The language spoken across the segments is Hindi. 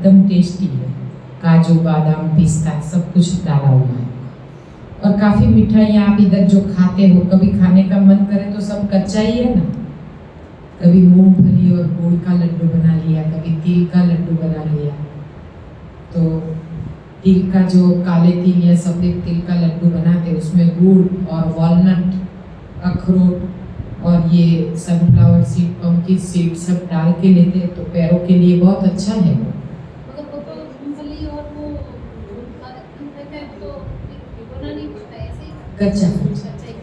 एकदम टेस्टी है। काजू बादाम पिस्ता सब कुछ डाला हुआ है। और काफ़ी मिठाइयाँ आप इधर जो खाते हो, कभी खाने का मन करे तो सब कच्चा ही है ना। कभी मूंगफली और गुड़ का लड्डू बना लिया, कभी तिल का लड्डू बना लिया। तो तिल का जो काले तिल या सफ़ेद तिल का लड्डू बनाते उसमें गुड़ और वॉलनट, अखरोट और ये सनफ्लावर सीड, पंपकिन सीड सब डाल के लेते हैं, तो पैरों के लिए बहुत अच्छा है वो। मगर वो तो मूंगफली और वो कहते हैं तो भिगोना नहीं पड़ता है, ऐसे ही कच्चा कच्चा ही।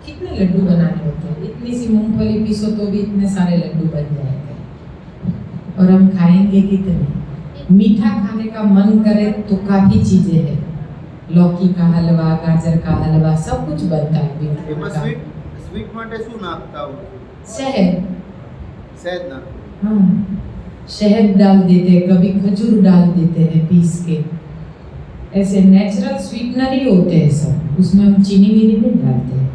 कितने लड्डू बनाने होते हैं, इतनी सी मूंगफली पीसो तो भी इतने सारे लड्डू बन जाएंगे। और हम खाएंगे कितने। मीठा खाने का मन करे तो काफ़ी चीज़ें हैं, लौकी का हलवा, गाजर का हलवा, सब कुछ बनता है बीटरूट का। સ્વીટ માટે શું નાખતા હો? शहद। શહેદ નાખો? हाँ, शहद डाल देते हैं, कभी खजूर डाल देते हैं पीस के। ऐसे नेचुरल स्वीटनर ही होते हैं सब, उसमें हम चीनी वीनी नहीं डालते हैं।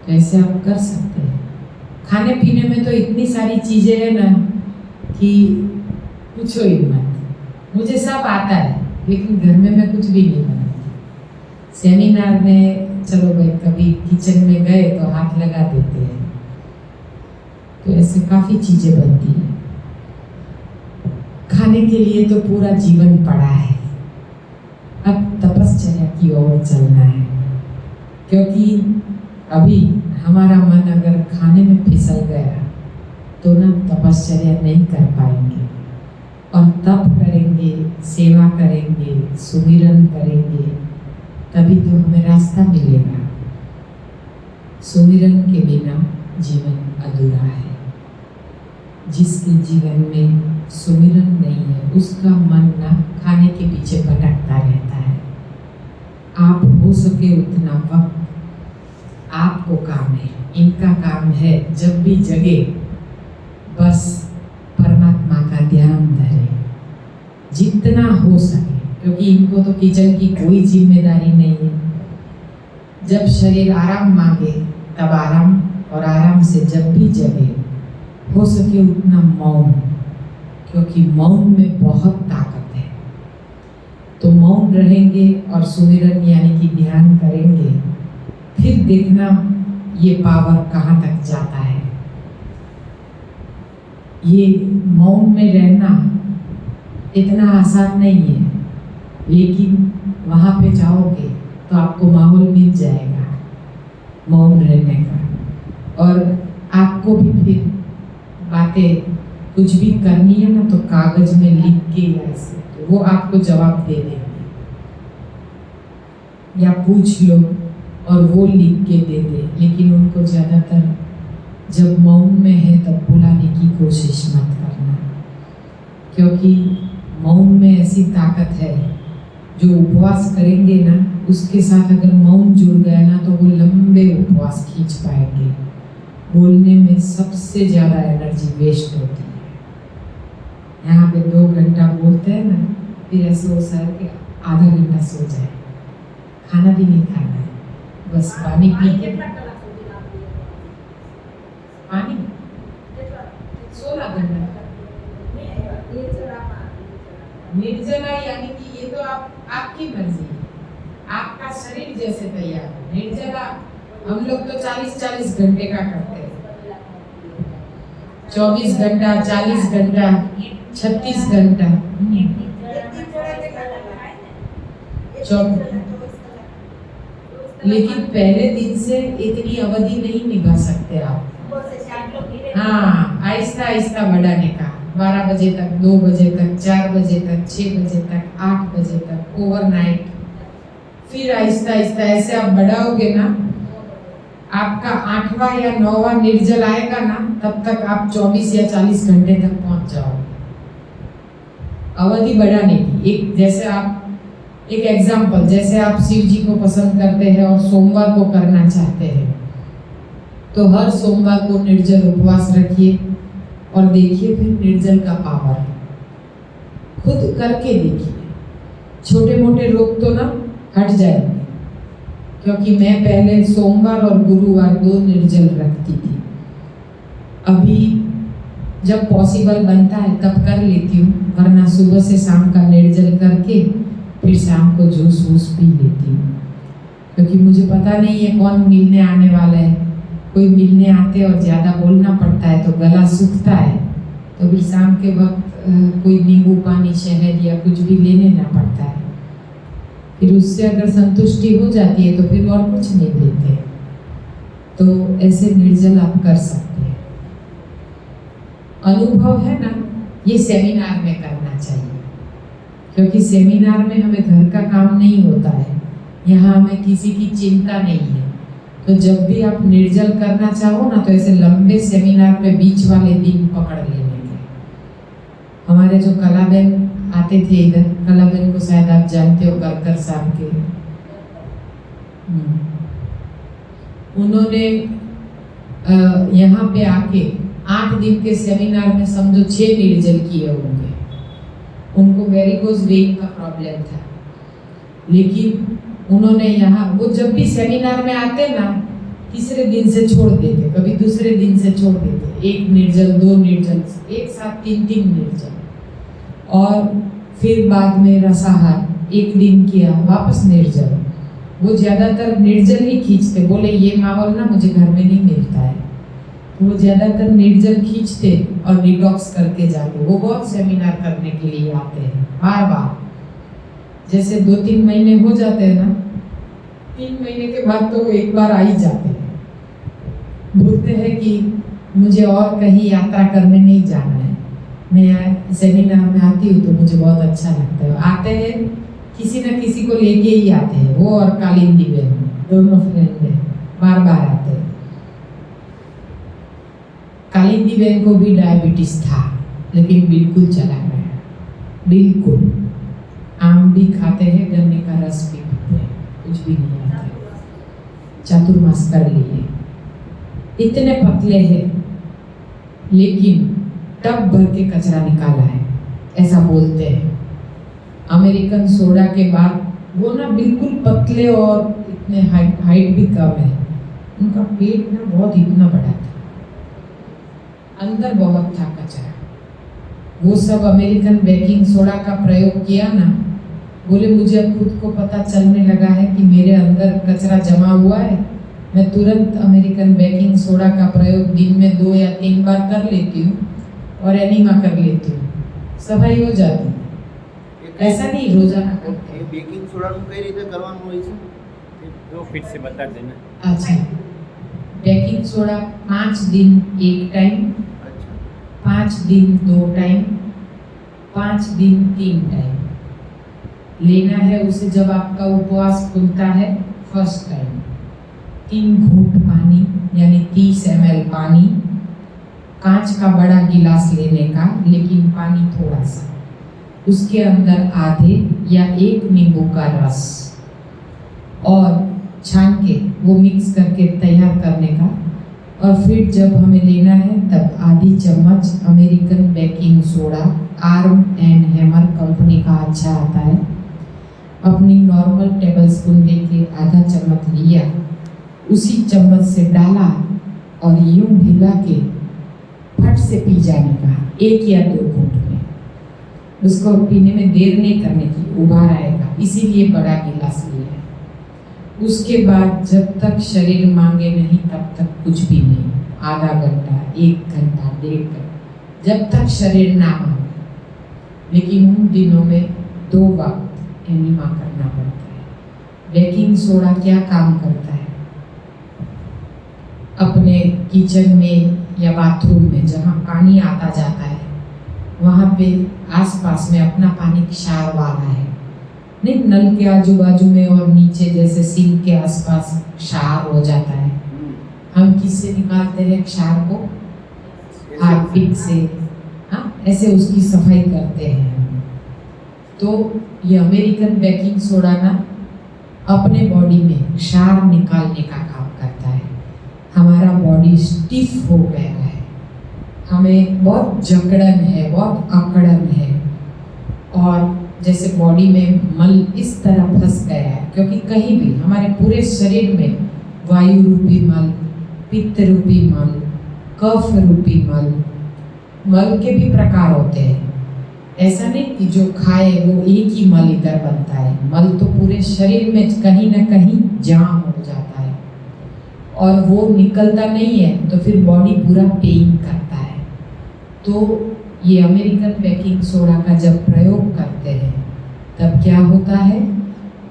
तो ऐसे आप कर सकते हैं। खाने पीने में तो इतनी सारी चीज़ें हैं ना कि पूछो ही मत। मुझे सब आता है, लेकिन घर में मैं कुछ भी नहीं बनाती। सेमिनार में चलो भाई कभी किचन में गए तो हाथ लगा देते हैं। तो ऐसे काफ़ी चीज़ें बनती हैं। खाने के लिए तो पूरा जीवन पड़ा है, अब तपश्चर्या की ओर चलना है। क्योंकि अभी हमारा मन अगर खाने में फिसल गया तो ना तपश्चर्या नहीं कर पाएंगे। और तप करेंगे, सेवा करेंगे, सुमिरन करेंगे, तभी तो हमें रास्ता मिलेगा। सुमिरन के बिना जीवन अधूरा है। जिसके जीवन में सुमिरन नहीं है उसका मन ना खाने के पीछे भटकता रहता है। आप हो सके उतना वक्त आपको काम है, इनका काम है जब भी जगे बस परमात्मा का ध्यान धरे जितना हो सके, क्योंकि इनको तो किचन की कोई जिम्मेदारी नहीं है। जब शरीर आराम मांगे तब आराम, और आराम से जब भी जगे हो सके उतना मौन, क्योंकि मौन में बहुत ताकत है। तो मौन रहेंगे और सुमिरन यानी कि ध्यान करेंगे, फिर देखना ये पावर कहाँ तक जाता है। ये मौन में रहना इतना आसान नहीं है, लेकिन वहाँ पे जाओगे तो आपको माहौल मिल जाएगा मौन रहने का। और आपको भी फिर बातें कुछ भी करनी है ना तो कागज में लिख के ऐसे, तो वो आपको जवाब दे देंगे, या पूछ लो और वो लिख के दे दे। लेकिन उनको ज़्यादातर जब मौन में है तब बुलाने की कोशिश मत करना, क्योंकि मौन में ऐसी ताकत है। जो उपवास करेंगे ना उसके साथ अगर मौन जुड़ गया ना तो वो लंबे उपवास खींच पाएंगे। बोलने में सबसे ज़्यादा एनर्जी वेस्ट होती है। यहाँ पे 2 घंटा बोलते हैं ना, फिर ऐसे हो सर कि आधा घंटा सो जाए, खाना भी नहीं खाना है, बस पानी पी के। पानी 16 घंटा निर्जला, यानी कि ये तो आपकी मर्जी है, आपका शरीर जैसे तैयार है। निर्जला हम लोग तो 40-40 घंटे का करते हैं, 24 घंटा, 40 घंटा, 36 घंटा, 24। लेकिन पहले दिन से इतनी अवधि नहीं निभा सकते आप। हाँ, आहिस्ता आहिस्ता बढ़ाने का, 12 बजे तक, 2 बजे तक, 4 बजे तक, 6 बजे तक, 8 बजे तक, ओवरनाइट। फिर आहिस्ता आहिस्ता ऐसे आप बढ़ाओगे ना, आपका 8वां या 9वां निर्जल आएगा ना, तब तक आप 24 या 40 घंटे तक पहुंच जाओगे। अवधि बढ़ाने की एक, जैसे आप एक एग्जाम्पल, जैसे आप शिव जी को पसंद करते हैं और सोमवार को करना चाहते हैं, तो हर सोमवार को निर्जल उपवास रखिए और देखिए फिर निर्जल का पावर। खुद करके देखिए, छोटे मोटे रोग तो ना हट जाएंगे। क्योंकि मैं पहले सोमवार और गुरुवार 2 निर्जल रखती थी, अभी जब पॉसिबल बनता है तब कर लेती हूँ, सुबह से शाम का निर्जल करके फिर शाम को जूस वूस पी लेती हूँ, क्योंकि मुझे पता नहीं है कौन मिलने आने वाला है। कोई मिलने आते और ज़्यादा बोलना पड़ता है तो गला सूखता है, तो फिर शाम के वक्त कोई नींबू पानी, शहद या कुछ भी ले लेना पड़ता है। फिर उससे अगर संतुष्टि हो जाती है तो फिर और कुछ नहीं देते। तो ऐसे निर्जल आप कर सकते हैं। अनुभव है ना, ये सेमिनार में करना चाहिए, क्योंकि सेमिनार में हमें घर का काम नहीं होता है, यहाँ हमें किसी की चिंता नहीं है। तो जब भी आप निर्जल करना चाहो ना, तो ऐसे लंबे सेमिनार में बीच वाले दिन पकड़ लेने के। हमारे जो कलाबेन आते थे इधर, कलाबेन को शायद आप जानते हो, गरकर साहब के, उन्होंने यहाँ पे आके 8 दिन के सेमिनार में समझो 6 निर्जल किए होंगे। उनको वेरिकोज वेन का प्रॉब्लम था, लेकिन उन्होंने यहाँ, वो जब भी सेमिनार में आते ना, तीसरे दिन से छोड़ देते, कभी दूसरे दिन से छोड़ देते, 1 निर्जल 2 निर्जल, एक साथ 3 निर्जल, और फिर बाद में रसाहार 1 दिन किया, वापस निर्जल। वो ज़्यादातर निर्जल ही खींचते, बोले ये माहौल ना मुझे घर में नहीं मिलता है, तो वो ज़्यादातर निर्जल खींचते और डिटॉक्स करके जाते। वो बहुत सेमिनार करने के लिए आते हैं बार बार। जैसे 2-3 महीने हो जाते हैं ना, 3 महीने के बाद तो वो एक बार आ ही जाते हैं। बोलते हैं कि मुझे और कहीं यात्रा करने नहीं जाना है, मैं सेमिनार में आती हूँ तो मुझे बहुत अच्छा लगता है। आते हैं, किसी न किसी को लेके ही आते हैं, वो और कालिंदी बहन दोनों फ्रेंड हैं, बार बार आते हैं। कालिंदी बहन को भी डायबिटीज था, लेकिन बिल्कुल चला गया, बिल्कुल। आम भी खाते हैं, गन्ने का रस भी पीते हैं, कुछ भी नहीं आता। चातुर्मास कर लिए, इतने पतले हैं, लेकिन टब भर के कचरा निकाला है, ऐसा बोलते हैं। अमेरिकन सोडा के बाद वो ना बिल्कुल पतले और इतने हाइट भी कम है, उनका पेट ना बहुत इतना बड़ा था, अंदर बहुत था कचरा। वो सब अमेरिकन बेकिंग सोडा का प्रयोग किया ना, बोले मुझे अब खुद को पता चलने लगा है कि मेरे अंदर कचरा जमा हुआ है, मैं तुरंत अमेरिकन बेकिंग सोडा का प्रयोग दिन में 2 या 3 बार कर लेती हूँ और एनीमा कर लेती हूँ, सफाई हो जाती है। ऐसा नहीं रोजाना करते। ये बेकिंग सोडा નું કઈ રીતે કરવાનું હોય છે? वो फिर से बता देना। अच्छा, बेकिंग सोडा 5 दिन 1 टाइम, अच्छा, 5 दिन 2 टाइम, 5 दिन 3 टाइम लेना है उसे। जब आपका उपवास खुलता है फर्स्ट टाइम, 3 घूंट पानी यानी 30 ml पानी, कांच का बड़ा गिलास लेने का, लेकिन पानी थोड़ा सा, उसके अंदर आधे या 1 नींबू का रस, और छान के वो मिक्स करके तैयार करने का। और फिर जब हमें लेना है तब आधी चम्मच American baking soda, arm and hammer company का अच्छा आता है, अपनी नॉर्मल टेबल स्पून लेके आधा चम्मच लिया, उसी चम्मच से डाला और यूं हिला के फट से पी जाने का, 1 या 2 घूंट में। उसको पीने में देर नहीं करने की, उबार आएगा, इसीलिए बड़ा गिलास लिया है। उसके बाद जब तक शरीर मांगे नहीं तब तक कुछ भी नहीं, आधा घंटा, 1 घंटा, 1.5 घंटा, जब तक शरीर ना मांगे। लेकिन उन दिनों में 2 वक्त एनीमा करना पड़ता है। बेकिंग सोडा क्या काम करता है? अपने किचन में या बाथरूम में जहाँ पानी आता जाता है, वहाँ पे आसपास में अपना पानी क्षार वाला है, नहीं नल के आजू बाजू में और नीचे जैसे सिंक के आसपास क्षार हो जाता है। हम किससे निकालते हैं क्षार को? हार्पिक से, हाँ, ऐसे उसकी सफाई करते हैं। तो ये अमेरिकन बेकिंग सोडा ना अपने बॉडी में क्षार निकालने का काम करता है। हमारा बॉडी स्टिफ हो गया है, हमें बहुत जकड़न है, बहुत अकड़न है, और जैसे बॉडी में मल इस तरह फंस गया है, क्योंकि कहीं भी हमारे पूरे शरीर में वायु रूपी मल, पित्त रूपी मल, कफ रूपी मल, मल के भी प्रकार होते हैं, ऐसा नहीं कि जो खाए वो एक ही मल इधर बनता है, मल तो पूरे शरीर में कहीं ना कहीं जाम हो जाता है और वो निकलता नहीं है तो फिर बॉडी पूरा पेन करता है। तो ये अमेरिकन बेकिंग सोडा का जब प्रयोग करते हैं तब क्या होता है,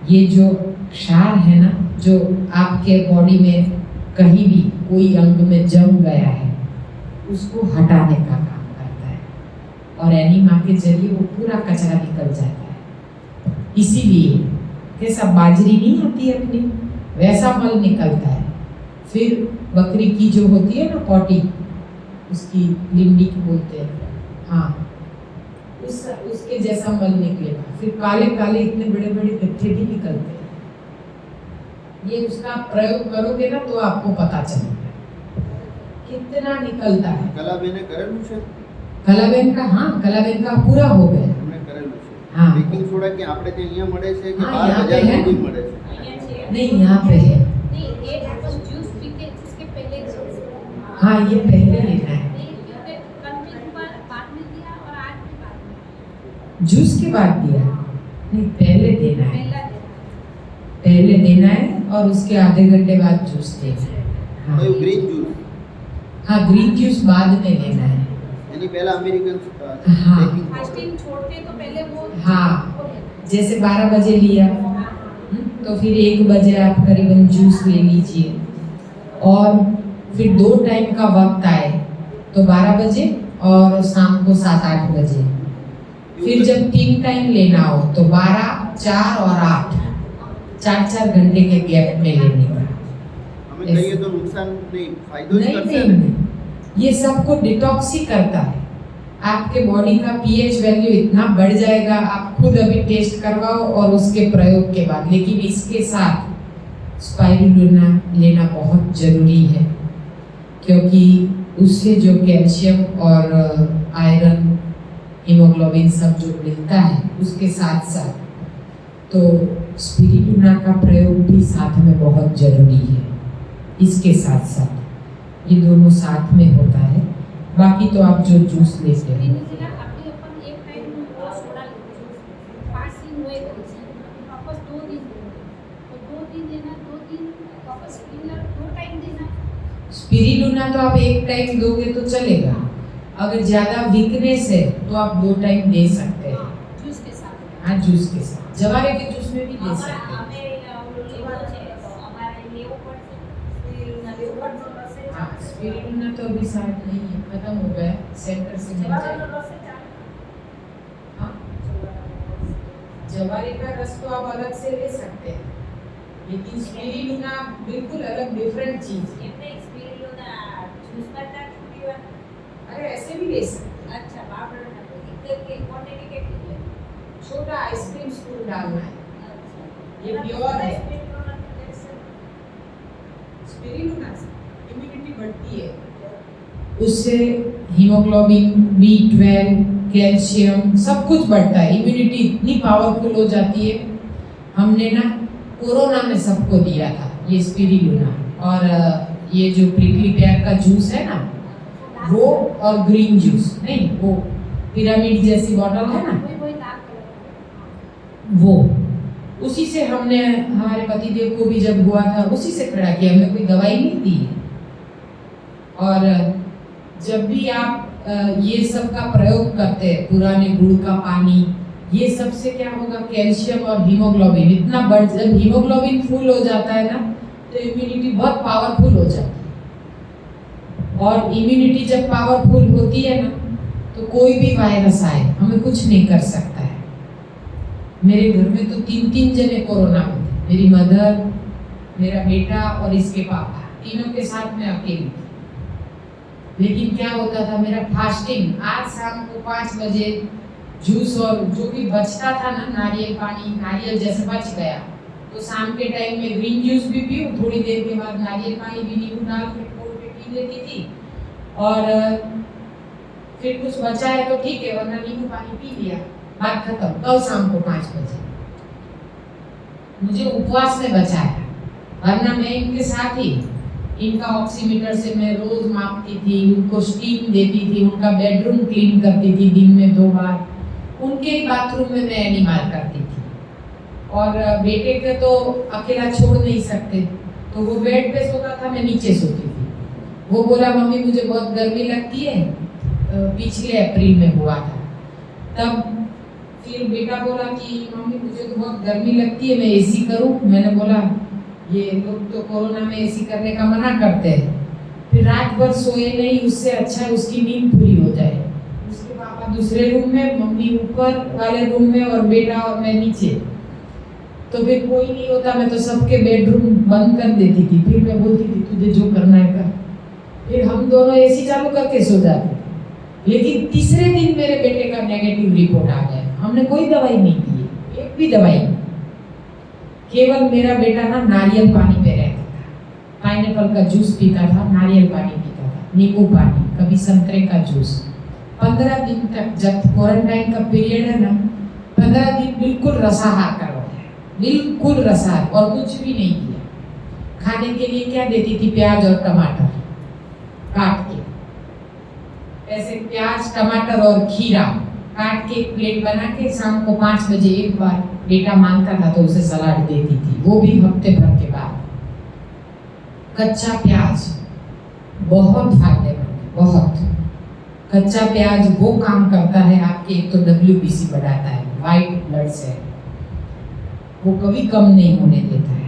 ये जो क्षार है ना, जो आपके बॉडी में कहीं भी कोई अंग में जम गया है उसको हटाने का काम करता है और एनीमा के जरिए वो पूरा कचरा निकल जाता है। इसीलिए कैसा बाजरी नहीं आती अपनी, वैसा मल निकलता है। फिर बकरी की जो होती है ना पॉटी, उसकी लिंडी बोलते हैं, हाँ, उसके जैसा मल निकलेगा। फिर काले काले इतने बड़े बड़े गट्ठे भी निकलते हैं। ये उसका प्रयोग करोगे ना तो आपको पता चलेगा कितना निकलता है। કલાબેને કરેલું છે? कलाबेन का, हाँ, कलाबेन का पूरा हो गया। એમણે કરેલું છે। हाँ। બેકિંગ સોડા કે આપણે જે અહીંયા મળે છે કે हाँ, બહાર यहाँ पे બજારમાં है। भी મળે છે? नहीं, यहाँ पे है। नहीं, ये अपन जूस पीते हैं, इसके पहले हाँ, ये पहले लेना है। नहीं, क्योंकि कल भी बाद में दिया और आज भी बाद में जूस के बाद दिया नहीं, पहले देना है। पहला देना पहले देना है और उसके आधे घंटे बाद जूस देना है। हाँ, કયું ગ્રીન જ્યુસ? हाँ, ग्रीन जूस बाद में लेना है। એની પહેલા અમેરિકન हाँ। બેકિંગ फास्टिंग छोड़ते हैं तो पहले वो हाँ। वो लेना है। जैसे 12 बजे लिया तो फिर 1 बजे आप करीबन जूस ले लीजिए और फिर 2 टाइम का वक्त आए तो 12 बजे और शाम को 7-8 बजे। फिर जब 3 टाइम लेना हो तो 12, 4 और 8, 4-4 घंटे के गैप में लेने का। અમે કહીએ તો નુકસાન નહીં, ફાયદો જ नहीं કરશે नहीं ને? नहीं, ये सबको डिटॉक्स ही करता है। आपके बॉडी का पीएच वैल्यू इतना बढ़ जाएगा, आप खुद अभी टेस्ट करवाओ और उसके प्रयोग के बाद। लेकिन इसके साथ स्पाइरुलिना लेना बहुत जरूरी है क्योंकि उससे जो कैल्शियम और आयरन, हीमोग्लोबिन सब जो मिलता है उसके साथ साथ तो स्पिरुलिना का प्रयोग भी साथ में बहुत जरूरी है। इसके साथ साथ ये दोनों साथ में होता है। बाकी तो आप जो जूस लेते हैं, पेनिसिलिन अभी अपन एक टाइम वो सोडा लेते हैं, 5 दिन हुए तो वापस 2 दिन तो 2 दिन देना, 2 दिन वापस स्पिरुलिना 2 टाइम देना। स्पिरुलिना तो आप 1 टाइम दोगे तो चलेगा, अगर ज़्यादा वीकनेस है तो आप 2 टाइम दे सकते हैं। जूस के साथ हाँ, जूस के साथ, जवारे के जूस में भी दे सकते हैं। हाँ, स्पिरुलिना तो अभी शायद नहीं है, खत्म हो गया, सेंटर से मिल जाएगा। हाँ, जवारे का रस तो आप अलग से ले सकते हैं, लेकिन स्पिरुलिना बिल्कुल अलग डिफरेंट चीज है। अरे ऐसे भी ले सकते हैं। छोटा आइसक्रीम स्पून डालना है, ये प्योर है। स्पिरुलिना से इम्यूनिटी बढ़ती है, उससे हीमोग्लोबिन, B12, कैल्शियम सब कुछ बढ़ता है। इम्यूनिटी इतनी पावरफुल हो जाती है। हमने ना कोरोना में सबको दिया था ये स्पिरुलिना, और ये जो प्रिकली पेयर का जूस है ना वो, और ग्रीन जूस नहीं, वो पिरामिड जैसी बॉटल है ना वही लाल कलर वो, उसी से हमने, हमारे पतिदेव को भी जब हुआ था उसी से खड़ा किया, हमें कोई दवाई नहीं दी। और जब भी आप ये सब का प्रयोग करते हैं, पुराने गुड़ का पानी, ये सब से क्या होगा, कैल्शियम और हीमोग्लोबिन इतना बढ़, जब हीमोग्लोबिन फुल हो जाता है ना तो इम्यूनिटी बहुत पावरफुल हो जाती है। और इम्यूनिटी जब पावरफुल होती है ना तो कोई भी वायरस आए हमें कुछ नहीं कर सकता है। मेरे घर में तो 3 जने कोरोना में थे, मेरी मदर, मेरा बेटा और इसके पापा, तीनों के साथ में अकेली थी। लेकिन क्या होता था, मेरा फास्टिंग, आज शाम को 5 बजे जूस और जो भी बचता था ना, नारियल पानी, नारियल जैसे बच गया तो शाम के टाइम में ग्रीन जूस भी पीऊँ, थोड़ी देर के बाद नारियल पानी भी नींबू डाल के खोल के पी लेती थी। और फिर कुछ बचा है तो ठीक है, वरना नींबू पानी पी लिया, बात खत्म। कल शाम को 5 बजे मुझे उपवास में बचाया, वरना मैं इनके साथ ही, इनका ऑक्सीमीटर से मैं रोज मापती थी, उनको स्टीम देती थी, उनका बेडरूम क्लीन करती थी दिन में 2 बार, उनके ही बाथरूम में मैं एनिमल करती थी। और बेटे के तो अकेला छोड़ नहीं सकते, तो वो बेड पे सोता था, मैं नीचे सोती थी। वो बोला मम्मी मुझे बहुत गर्मी लगती है, पिछले अप्रैल में हुआ था। तब फिर बेटा बोला कि मम्मी मुझे तो बहुत गर्मी लगती है, मैं एसी करूं। मैंने बोला ये लोग तो कोरोना में एसी करने का मना करते हैं। फिर रात भर सोए नहीं, उससे अच्छा उसकी नींद पूरी हो जाए। उसके पापा दूसरे रूम में, मम्मी ऊपर वाले रूम में और बेटा और मैं नीचे। तो फिर कोई नहीं होता, मैं तो सबके बेडरूम बंद कर देती थी। फिर मैं बोलती थी तुझे जो करना है कर। फिर हम दोनों एसी चालू करके सो जाते। लेकिन तीसरे दिन मेरे बेटे का नेगेटिव रिपोर्ट आ गया। हमने कोई दवाई नहीं दी, एक भी दवाई नहीं। केवल मेरा बेटा ना नारियल पानी पे रहता था, पाइनएप्पल का जूस पीता था, नारियल पानी पीता था, नींबू पानी, कभी संतरे का जूस। 15 दिन तक, जब क्वारंटाइन का पीरियड है ना, 15 दिन बिल्कुल रसाहार करवाया, बिल्कुल रसाहार, और कुछ भी नहीं दिया। खाने के लिए क्या देती थी? प्याज और टमाटर काट के, ऐसे प्याज टमाटर और खीरा काट के एक प्लेट बना के शाम को 5 बजे एक बार बेटा मांगता था तो उसे सलाद देती थी, वो भी हफ्ते भर के बाद। कच्चा प्याज बहुत फायदेमंद है, बहुत। कच्चा प्याज वो काम करता है आपके, एक तो WBC बढ़ाता है, वाइट ब्लड सेल, वो कभी कम नहीं होने देता है।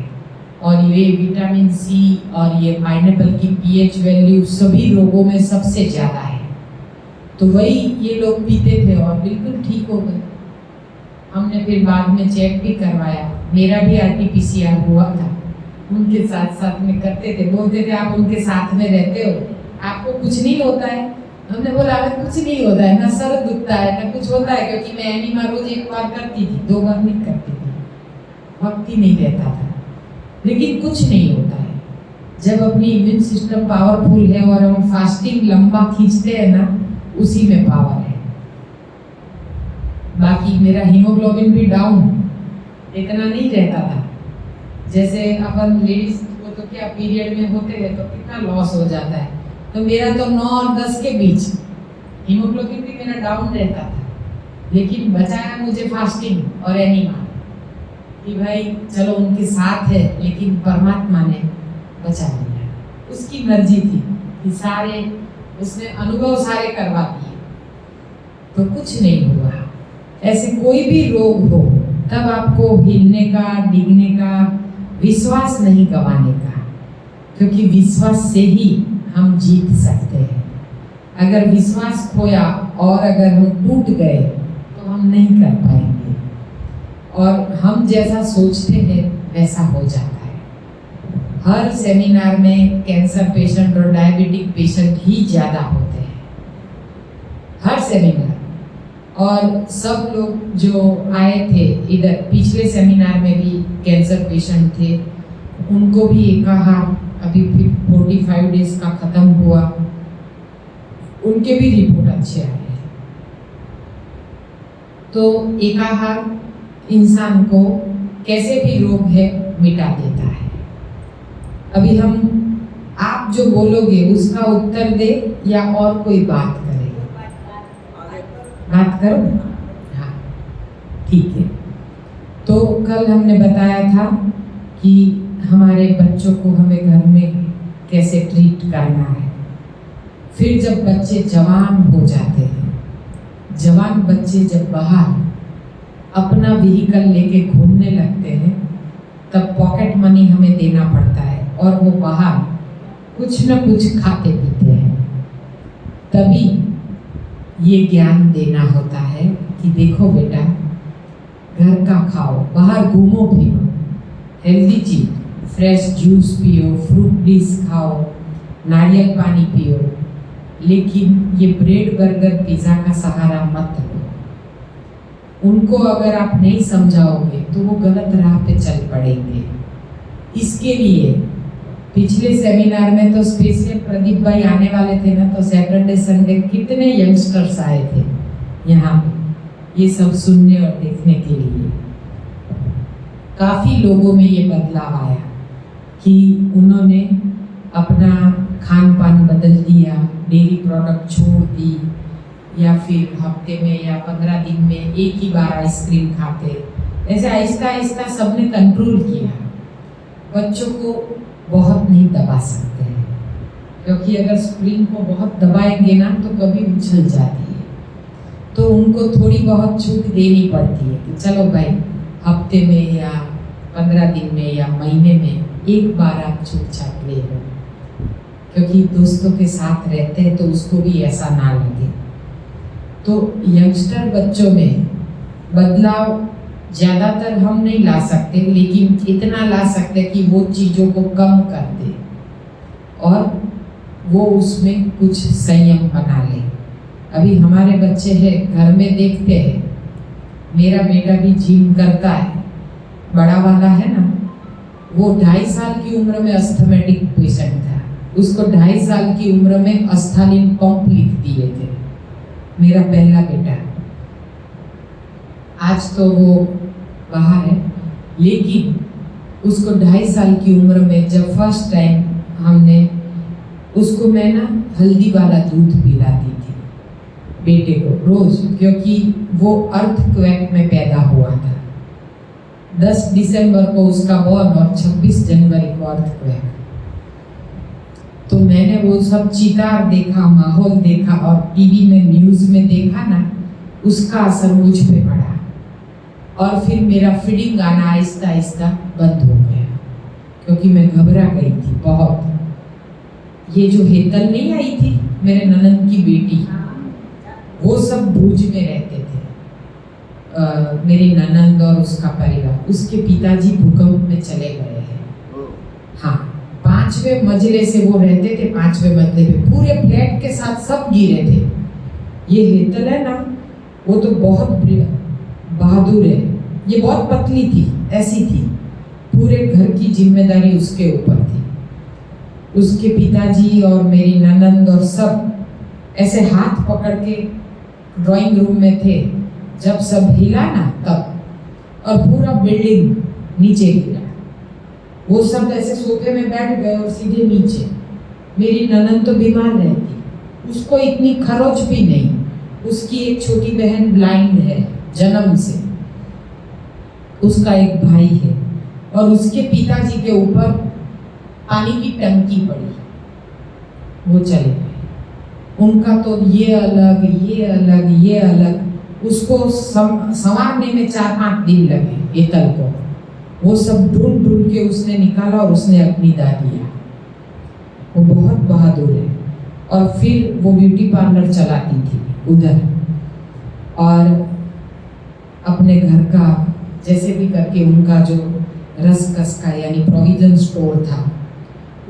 और ये विटामिन सी और ये पाइनएप्पल की pH वैल्यू सभी रोगों में सबसे ज़्यादा है। तो वही ये लोग पीते थे और बिल्कुल ठीक हो गए। हमने फिर बाद में चेक भी करवाया, मेरा भी RT-PCR हुआ था। उनके साथ साथ में करते थे, बोलते थे आप उनके साथ में रहते हो, आपको कुछ नहीं होता है। हमने बोला हमें कुछ नहीं होता है, ना सर दुखता है ना कुछ होता है, क्योंकि मैं एनिमा रोज 1 बार करती थी, 2 बार नहीं करती थी, वक्त ही नहीं रहता था। लेकिन कुछ नहीं होता है जब अपनी इम्यून सिस्टम पावरफुल है और हम फास्टिंग लंबा खींचते हैं ना, उसी में पावर है। बाकी मेरा हीमोग्लोबिन भी डाउन इतना नहीं रहता था। जैसे अपन लेडीज को तो क्या पीरियड में होते हैं तो कितना लॉस हो जाता है, तो मेरा तो 9 और 10 के बीच हीमोग्लोबिन भी मेरा डाउन रहता था। लेकिन बचाया मुझे फास्टिंग और एनीमा, कि भाई चलो उनके साथ है, लेकिन परमात्मा ने बचा लिया। उसकी मर्जी थी कि सारे उसने अनुभव सारे करवा दिए, तो कुछ नहीं हुआ। ऐसे कोई भी रोग हो तब आपको हिलने का, डिगने का, विश्वास नहीं गंवाने का, क्योंकि विश्वास से ही हम जीत सकते हैं। अगर विश्वास खोया और अगर हम टूट गए तो हम नहीं कर पाएंगे, और हम जैसा सोचते हैं वैसा हो जाता है। हर सेमिनार में कैंसर पेशेंट और डायबिटिक पेशेंट ही ज़्यादा होते हैं, हर सेमिनार। और सब लोग जो आए थे इधर, पिछले सेमिनार में भी कैंसर पेशेंट थे, उनको भी कहा, अभी 45 डेज का ख़त्म हुआ, उनके भी रिपोर्ट अच्छे आए हैं। तो एकाहार इंसान को कैसे भी रोग है मिटा देता है। अभी हम आप जो बोलोगे उसका उत्तर दे या और कोई बात करे? बात करो, हाँ ठीक है। तो कल हमने बताया था कि हमारे बच्चों को हमें घर में कैसे ट्रीट करना है। फिर जब बच्चे जवान हो जाते हैं, जवान बच्चे जब बाहर अपना व्हीकल लेके घूमने लगते हैं, तब पॉकेट मनी हमें देना पड़ता है और वो बाहर कुछ न कुछ खाते पीते हैं। तभी ये ज्ञान देना होता है कि देखो बेटा, घर का खाओ, बाहर घूमो फिरो, हेल्दी चीज, फ्रेश जूस पियो, फ्रूट डिश खाओ, नारियल पानी पियो, लेकिन ये ब्रेड बर्गर पिज़्ज़ा का सहारा मत लो। उनको अगर आप नहीं समझाओगे तो वो गलत राह पे चल पड़ेंगे। इसके लिए पिछले सेमिनार में तो स्पेशल प्रदीप भाई आने वाले थे ना, तो सैटरडे संडे कितने यंगस्टर्स आए थे यहाँ पे, ये सब सुनने और देखने के लिए। काफ़ी लोगों में ये बदलाव आया कि उन्होंने अपना खान पान बदल दिया, डेयरी प्रोडक्ट छोड़ दी, या फिर हफ्ते में या 15 दिन में एक ही बार आइसक्रीम खाते। ऐसे आहिस्ता आहिस्ता सबने कंट्रोल किया। बच्चों को बहुत नहीं दबा सकते हैं, क्योंकि अगर स्प्रिंग को बहुत दबाएंगे ना तो कभी उछल जाती है। तो उनको थोड़ी बहुत छूट देनी पड़ती है कि चलो भाई हफ्ते में या 15 दिन में या महीने में एक बार आप छूट छाट ले लो, क्योंकि दोस्तों के साथ रहते हैं तो उसको भी ऐसा ना लगे। तो यंगस्टर बच्चों में बदलाव ज़्यादातर हम नहीं ला सकते, लेकिन इतना ला सकते कि वो चीज़ों को कम कर दे और वो उसमें कुछ संयम बना ले। अभी हमारे बच्चे हैं, घर में देखते हैं, मेरा बेटा भी जिम करता है, बड़ा वाला है ना, वो 2.5 साल की उम्र में अस्थमेटिक पेशेंट था। उसको 2.5 साल की उम्र में अस्थालिन पंप लिख दिए थे, मेरा पहला बेटा। आज तो वो बाहर है, लेकिन उसको 2.5 साल की उम्र में जब फर्स्ट टाइम हमने उसको, मैं ना हल्दी वाला दूध पिलाती थी बेटे को रोज, क्योंकि वो अर्थक्वेक में पैदा हुआ था। 10 दिसंबर को उसका बॉर्न और 26 जनवरी को अर्थक्वेक। तो मैंने वो सब चितार देखा, माहौल देखा और टीवी में न्यूज़ में देखा ना, उसका असर मुझ पे पड़ा और फिर मेरा फीडिंग आना आहिस्ता आहिस्ता बंद हो गया, क्योंकि मैं घबरा गई थी बहुत। ये जो हेतल नहीं आई थी, मेरे ननद की बेटी, वो सब भुज में रहते थे। मेरी ननद और उसका परिवार, उसके पिताजी भूकंप में चले गए हैं। हाँ, 5वें मंजिले से वो रहते थे, 5वें मंजिले पे पूरे फ्लैट के साथ सब गिरे थे। ये हेतल है ना, वो तो बहुत बहादुर है। ये बहुत पतली थी, ऐसी थी, पूरे घर की जिम्मेदारी उसके ऊपर थी। उसके पिताजी और मेरी ननद और सब ऐसे हाथ पकड़ के ड्राइंग रूम में थे जब सब हिला ना तब, और पूरा बिल्डिंग नीचे गिरा। वो सब ऐसे सोफे में बैठ गए और सीधे नीचे। मेरी ननद तो बीमार रहती, उसको इतनी खरोच भी नहीं। उसकी एक छोटी बहन ब्लाइंड है जन्म से, उसका एक भाई है, और उसके पिताजी के ऊपर पानी की टंकी पड़ी, वो चले गए। उनका तो ये अलग, ये अलग, ये अलग, उसको संवारने में 4-5 दिन लगे हेतल को। वो सब ढूंढ ढूंढ के उसने निकाला और उसने अपनी दाद दिया। वो बहुत बहादुर है। और फिर वो ब्यूटी पार्लर चलाती थी उधर, और अपने घर का जैसे भी करके उनका जो रसकस का यानी प्रोविजन स्टोर था,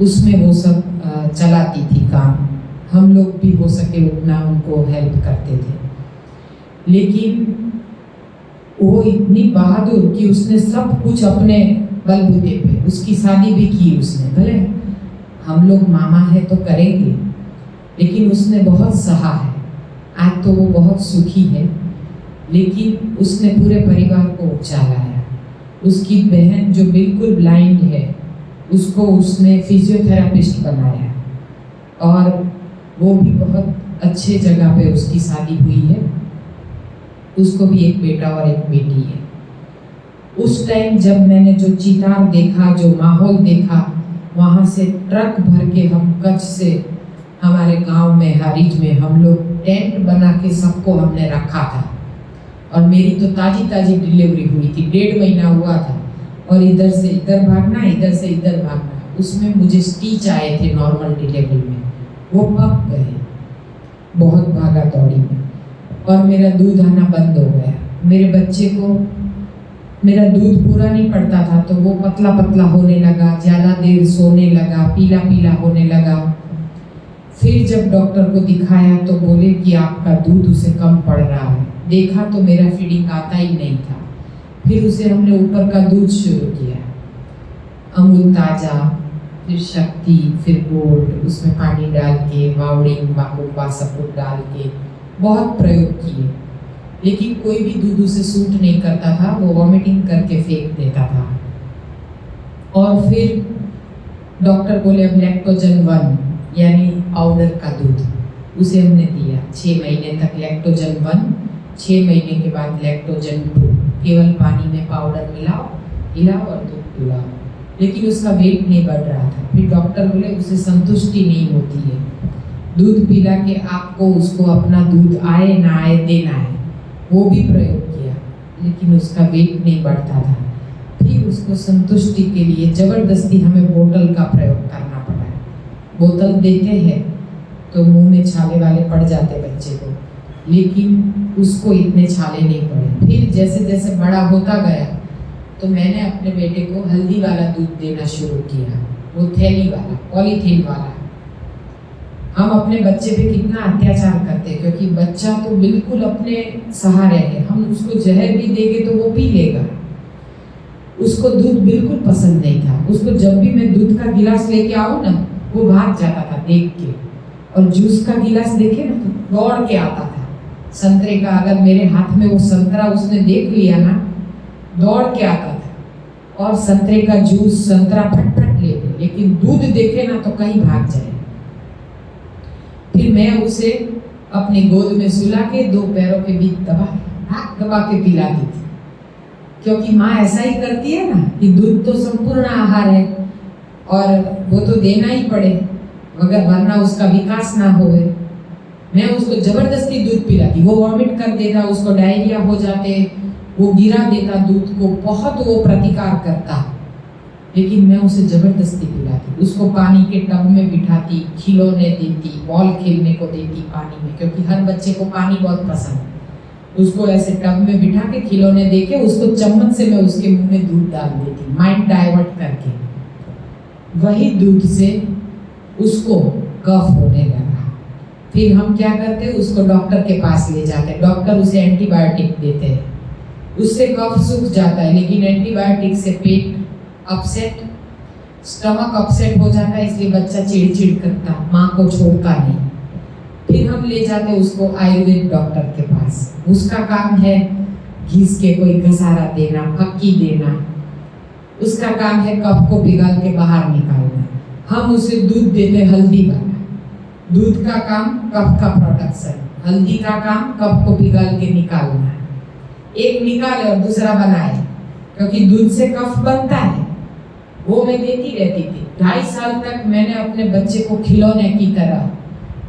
उसमें वो सब चलाती थी काम। हम लोग भी हो सके उतना उनको हेल्प करते थे। लेकिन वो इतनी बहादुर कि उसने सब कुछ अपने बलबूते पे, उसकी शादी भी की उसने। भले हम लोग मामा है तो करेंगे, लेकिन उसने बहुत सहा है। आज तो वो बहुत सुखी है, लेकिन उसने पूरे परिवार को उछालाया। उसकी बहन जो बिल्कुल ब्लाइंड है, उसको उसने फिजियोथेरापिस्ट बनाया, और वो भी बहुत अच्छे जगह पे उसकी शादी हुई है। उसको भी एक बेटा और एक बेटी है। उस टाइम जब मैंने जो चितार देखा, जो माहौल देखा, वहाँ से ट्रक भर के हम कच्छ से हमारे गांव में हारीज में हम लोग टेंट बना के सबको हमने रखा था। और मेरी तो ताजी ताजी डिलीवरी हुई थी, 1.5 महीना हुआ था, और इधर से इधर भागना, इधर से इधर भागना। उसमें मुझे स्टिच आए थे नॉर्मल डिलीवरी में, वो पक गए बहुत भागा दौड़ी में, और मेरा दूध आना बंद हो गया। मेरे बच्चे को मेरा दूध पूरा नहीं पड़ता था, तो वो पतला पतला होने लगा, ज़्यादा देर सोने लगा, पीला पीला होने लगा। फिर जब डॉक्टर को दिखाया तो बोले कि आपका दूध उसे कम पड़ रहा है। देखा तो मेरा फीडिंग आता ही नहीं था। फिर उसे हमने ऊपर का दूध शुरू किया, अमूल ताज़ा, फिर शक्ति, फिर गोल्ड, उसमें पानी डाल के, वावड़िंग, बाकुम्बा सब कुछ डाल के बहुत प्रयोग किए, लेकिन कोई भी दूध उसे सूट नहीं करता था। वो वॉमिटिंग करके फेंक देता था। और फिर डॉक्टर बोले अब लैक्टोजन 1 यानी पाउडर का दूध, उसे हमने दिया 6 महीने तक लैक्टोजन 1, 6 महीने के बाद लैक्टोजन 2। केवल पानी में पाउडर मिलाओ, हिलाओ और दूध पिलाओ, लेकिन उसका वेट नहीं बढ़ रहा था। फिर डॉक्टर बोले उसे संतुष्टि नहीं होती है, दूध पिला के आपको उसको अपना दूध आए ना आए देना है। वो भी प्रयोग किया, लेकिन उसका वेट नहीं बढ़ता था। फिर उसको संतुष्टि के लिए जबरदस्ती हमें बोतल का प्रयोग करना पड़ा। बोतल देते हैं तो मुंह में छाले वाले पड़ जाते बच्चे को, लेकिन उसको इतने छाले नहीं पड़े। फिर जैसे जैसे बड़ा होता गया तो मैंने अपने बेटे को हल्दी वाला दूध देना शुरू किया, वो थैली वाला, पॉलीथीन वाला। हम अपने बच्चे पे कितना अत्याचार करते हैं, क्योंकि बच्चा तो बिल्कुल अपने सहारे है। हम उसको जहर भी देंगे तो वो पी लेगा। उसको दूध बिल्कुल पसंद नहीं था। उसको जब भी मैं दूध का गिलास लेके आऊँ ना, वो भाग जाता था देख के, और जूस का गिलास देखे ना तो दौड़ के आता था। संतरे का अगर मेरे हाथ में वो संतरा उसने देख लिया ना, दौड़ के आता था और संतरे का जूस, संतरा फटफट ले ले, लेकिन दूध देखे ना तो कहीं भाग जाए। फिर मैं उसे अपनी गोद में सुला के 2 पैरों के बीच दबा के पिलाती थी, क्योंकि माँ ऐसा ही करती है ना कि दूध तो संपूर्ण आहार है और वो तो देना ही पड़े, मगर वरना उसका विकास ना होवे। मैं उसको जबरदस्ती दूध पिलाती, वो वॉमिट कर देता, उसको डायरिया हो जाते, वो गिरा देता दूध को, बहुत वो प्रतिकार करता, लेकिन मैं उसे जबरदस्ती पिलाती। उसको पानी के टब में बिठाती, खिलौने देती, बॉल खेलने को देती पानी में, क्योंकि हर बच्चे को पानी बहुत पसंद है। उसको ऐसे टब में बिठा के खिलौने दे के उसको चम्मच से मैं उसके मुंह में दूध डाल देती, माइंड डाइवर्ट करके। वही दूध से उसको कफ होने लगा। फिर हम क्या करते, उसको डॉक्टर के पास ले जाते। डॉक्टर उसे एंटीबायोटिक देते हैं, उससे कफ सूख जाता है, लेकिन एंटीबायोटिक से पेट अपसेट, स्टमक अपसेट हो जाता है, इसलिए बच्चा चिड़चिड़ करता, माँ को छोड़ता नहीं। फिर हम ले जाते उसको आयुर्वेद डॉक्टर के पास। उसका काम है घिस के कोई घसारा देना, फक्की देना। उसका काम है कफ को पिघल के बाहर निकालना। हम उसे दूध देते हल्दी वाला। दूध का काम कफ का प्रोडक्शन, हल्दी का काम कफ को पिघल के निकालना। एक निकाले और दूसरा बनाए, क्योंकि दूध से कफ बनता है। वो मैं देती रहती थी। 2.5 साल तक मैंने अपने बच्चे को खिलौने की तरह,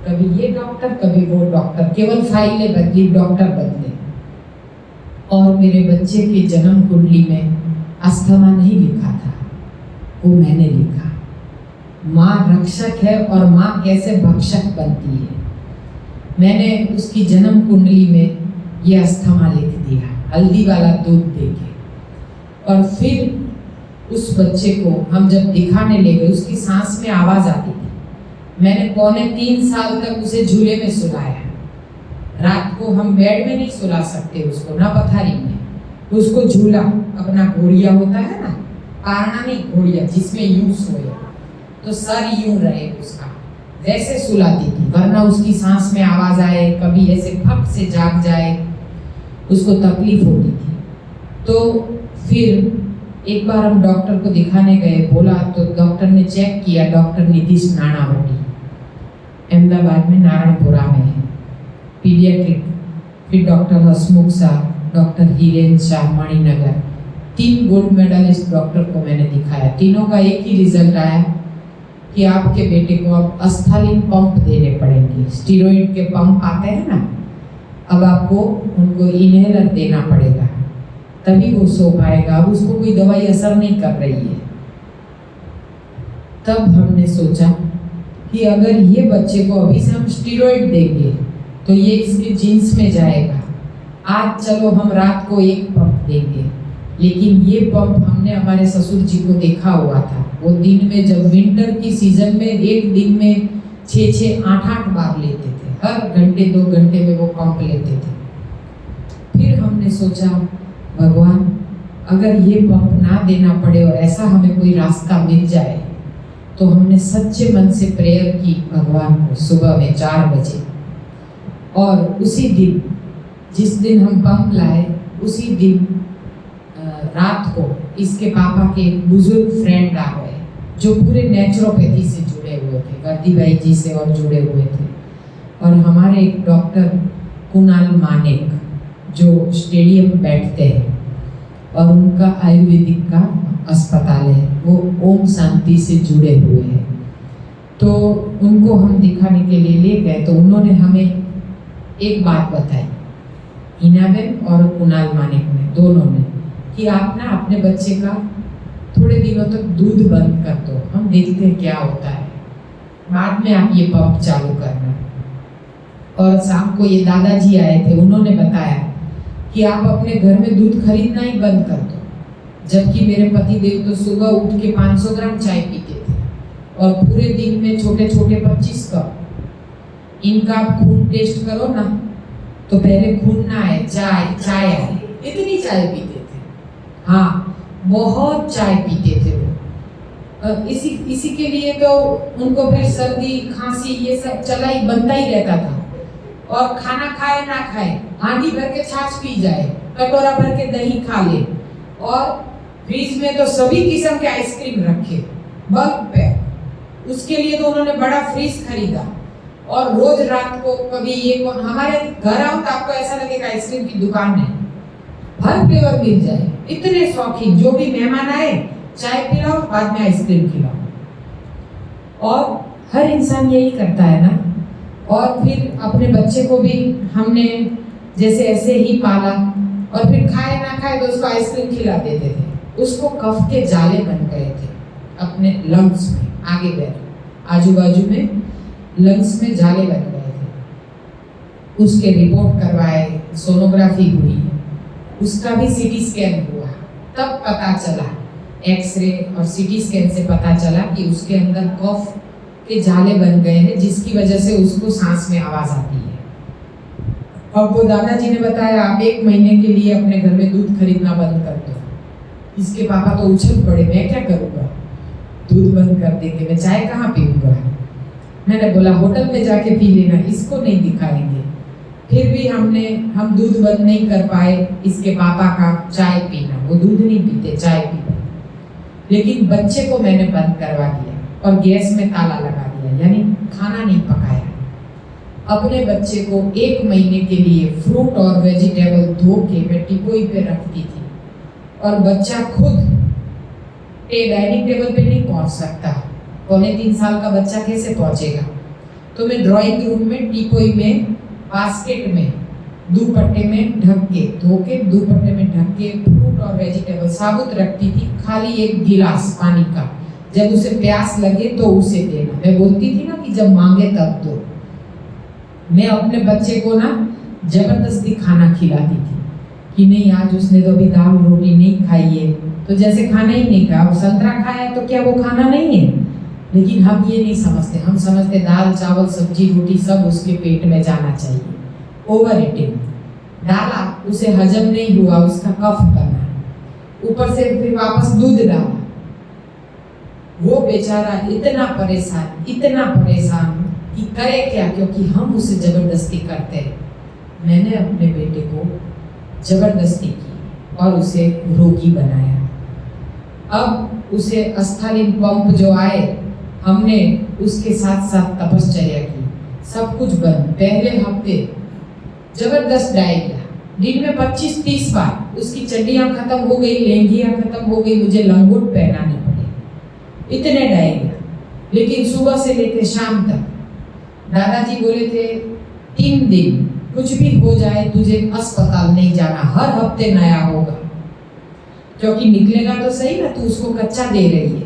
कभी ये डॉक्टर कभी वो डॉक्टर, केवल फाइलें बदली, डॉक्टर बदले। और मेरे बच्चे के जन्म कुंडली में अस्थमा नहीं लिखा था, वो मैंने लिखा। माँ रक्षक है और माँ कैसे भक्षक बनती है। मैंने उसकी जन्म कुंडली में ये अस्थमा लिख दिया, हल्दी वाला दूध देके। और फिर उस बच्चे को हम जब दिखाने ले गए, उसकी सांस में आवाज आती थी। मैंने 3.25 साल तक उसे झूले में सुलाया। रात को हम बेड में नहीं सुला सकते उसको, ना पथारी में। उसको झूला, अपना घोड़िया होता है ना, पारना नहीं, घोड़िया जिसमें यूं सोए, तो सर यूं रहे उसका, वैसे सुलाती थी, वरना उसकी सांस में आवाज आए, कभी ऐसे फट से जाग जाए, उसको तकलीफ होती थी। तो फिर एक बार हम डॉक्टर को दिखाने गए, बोला तो डॉक्टर ने चेक किया, डॉक्टर नीतीश नानावटी, अहमदाबाद में नारायणपुरा में है, पीडियाट्रिक। फिर doctor Hasmukh Shah, doctor Hiren Shah Maninagar, 3 gold medallist doctor को मैंने दिखाया। तीनों का एक ही रिजल्ट आया कि आपके बेटे को अब अस्थालीन पंप देने पड़ेंगे। स्टीरॉइड के पंप आते हैं ना, अब आपको उनको इनहेलर देना पड़ेगा, तभी वो सो पाएगा। अब उसको कोई दवाई असर नहीं कर रही है। तब हमने सोचा कि अगर ये बच्चे को अभी से हम स्टीरॉइड देंगे तो ये इसके जीन्स में जाएगा। आज चलो हम रात को 1 पंप देंगे, लेकिन ये पंप हमने हमारे ससुर जी को देखा हुआ था। वो दिन में, जब विंटर की सीजन में, एक दिन में 6-6, 8-8 बार लेते थे, हर घंटे 2 घंटे में वो पंप लेते थे। फिर हमने सोचा, भगवान अगर ये पंप ना देना पड़े और ऐसा हमें कोई रास्ता मिल जाए, तो हमने सच्चे मन से प्रेयर की भगवान को सुबह में 4 बजे। और उसी दिन, जिस दिन हम पंप लाए, उसी दिन रात को इसके पापा के बुजुर्ग फ्रेंड आ गए, जो पूरे नेचुरोपैथी से जुड़े हुए थे, वर्दी भाई जी से और जुड़े हुए थे। और हमारे एक डॉक्टर कुणाल मानेक जो स्टेडियम बैठते हैं और उनका आयुर्वेदिक का अस्पताल है, वो ओम शांति से जुड़े हुए हैं। तो उनको हम दिखाने के लिए ले गए तो उन्होंने हमें एक बात बताई, हिनाबेन और कुणाल मानेक ने, दोनों ने, कि आप ना अपने बच्चे का थोड़े दिनों तक दूध बंद कर दो, हम देखते हैं क्या होता है, बाद में आप ये पंप चालू करना। और शाम को ये दादाजी आए थे, उन्होंने बताया कि आप अपने घर में दूध खरीदना ही बंद कर दो। जबकि मेरे पति देव तो सुबह उठ के 500 ग्राम चाय पीते थे और पूरे दिन में छोटे छोटे 25 कप। इनका आप खून टेस्ट करो ना तो पहले खून ना आए, चाय आए, इतनी चाय पीते थे। हाँ, बहुत चाय पीते थे वो। इसी के लिए तो उनको फिर सर्दी खांसी ये सब चला ही बनता ही रहता था। और खाना खाए ना खाए, हांडी भर के छाछ पी जाए, कटोरा भर के दही खा ले, और फ्रिज में तो सभी किस्म के आइसक्रीम रखे बल्क पे। उसके लिए तो उन्होंने बड़ा फ्रिज खरीदा और रोज रात को कभी ये हमारे घर आओ तो आपको ऐसा लगेगा आइसक्रीम की दुकान है, हर फ्लेवर मिल जाए। इतने शौकीन, जो भी मेहमान आए चाय पिलाओ, बाद में आइसक्रीम खिलाओ। और हर इंसान यही करता है ना। और फिर अपने बच्चे को भी हमने जैसे ऐसे ही पाला और फिर खाए ना खाए तो उसको आइसक्रीम खिला देते थे। उसको कफ के जाले बन गए थे अपने लंग्स में, आगे बैठ आजू बाजू में लंग्स में जाले बन गए थे। उसके रिपोर्ट करवाए, सोनोग्राफी हुई, उसका भी सीटी स्कैन हुआ, तब पता चला, एक्सरे और सीटी स्कैन से पता चला कि उसके अंदर कफ के जाले बन गए हैं, जिसकी वजह से उसको सांस में आवाज आती है। और वो दादाजी ने बताया आप 1 महीने के लिए अपने घर में दूध खरीदना बंद कर दो। इसके पापा तो उछल पड़े, मैं क्या करूँगा, दूध बंद कर देंगे, मैं चाय कहाँ पीऊँगा। मैंने बोला होटल में जाके पी लेना, इसको नहीं दिखाएंगे। फिर भी हम दूध बंद नहीं कर पाए, इसके पापा का चाय पीना, वो दूध नहीं पीते, चाय पीते। लेकिन बच्चे को मैंने बंद करवा दिया और गैस में ताला लगा दिया, यानी खाना नहीं पकाया। अपने बच्चे को 1 महीने के लिए फ्रूट और वेजिटेबल धो के मैं टिपोई पे रखती थी, और बच्चा खुद डाइनिंग टेबल पे नहीं पहुंच सकता, 2.25 साल का बच्चा कैसे पहुंचेगा। तो मैं ड्राइंग रूम में टिपोई में बास्केट में दुपट्टे में ढक के, धो के दुपट्टे में ढक के फ्रूट और वेजिटेबल साबुत रखती थी, खाली 1 गिलास पानी का। जब उसे प्यास लगे तो उसे देना। मैं बोलती थी ना कि जब मांगे तब दो। मैं अपने बच्चे को ना जबरदस्ती खाना खिलाती थी कि नहीं, आज उसने तो अभी दाल रोटी नहीं खाई है, तो जैसे खाना ही नहीं खाया। अब संतरा खाया तो क्या वो खाना नहीं है? लेकिन हम ये नहीं समझते, हम समझते दाल चावल सब्जी रोटी सब उसके पेट में जाना चाहिए। ओवर ईटिंग, डाला उसे हजम नहीं हुआ, उसका कफ बना, ऊपर से फिर वापस दूध डाला, वो बेचारा इतना परेशान कि करे क्या, क्योंकि हम उसे जबरदस्ती करते हैं। मैंने अपने बेटे को जबरदस्ती की और उसे रोगी बनाया। अब उसे अस्थालीन पंप जो आए, हमने उसके साथ साथ तपश्चर्या की, सब कुछ बंद। पहले हफ्ते जबरदस्त डायरिया, दिन में 25-30 बार। उसकी चड्डियाँ खत्म हो गई, लहंगियाँ खत्म हो गई, मुझे लंगोट पहनाने पड़े, इतने डायरिया। लेकिन सुबह से लेकर शाम तक दादाजी बोले थे 3 दिन कुछ भी हो जाए तुझे अस्पताल नहीं जाना, हर हफ्ते नया होगा। क्योंकि निकलेगा तो सही ना, तू उसको कच्चा दे रही है,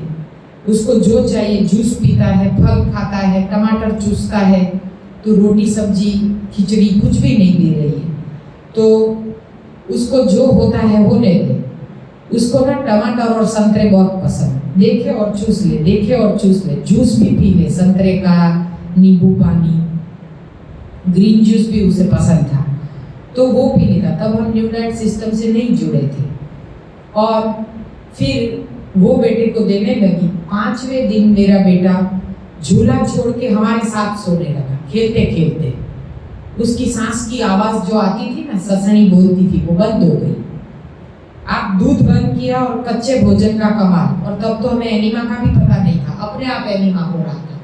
उसको जो चाहिए जूस पीता है, फल खाता है, टमाटर चूसता है, तो रोटी सब्जी खिचड़ी कुछ भी नहीं दे रही है। तो उसको जो होता है वो ले ले। उसको ना टमाटर और संतरे बहुत पसंद, देखे और चूस ले, देखे और चूस ले। जूस भी पी ले, संतरे का, नींबू पानी, ग्रीन जूस भी उसे पसंद था, तो वो पी लेता। तब हम न्यू डाइट सिस्टम से नहीं जुड़े थे। और फिर वो बेटे को देने लगी। 5वें दिन मेरा बेटा झूला छोड़ के हमारे साथ सोने लगा, खेलते खेलते। उसकी सांस की आवाज जो आती थी ना, ससनी बोलती थी, वो बंद हो गई। आप दूध बंद किया और कच्चे भोजन का कमाल। और तब तो हमें एनीमा का भी पता नहीं था, अपने आप एनीमा हो रहा था।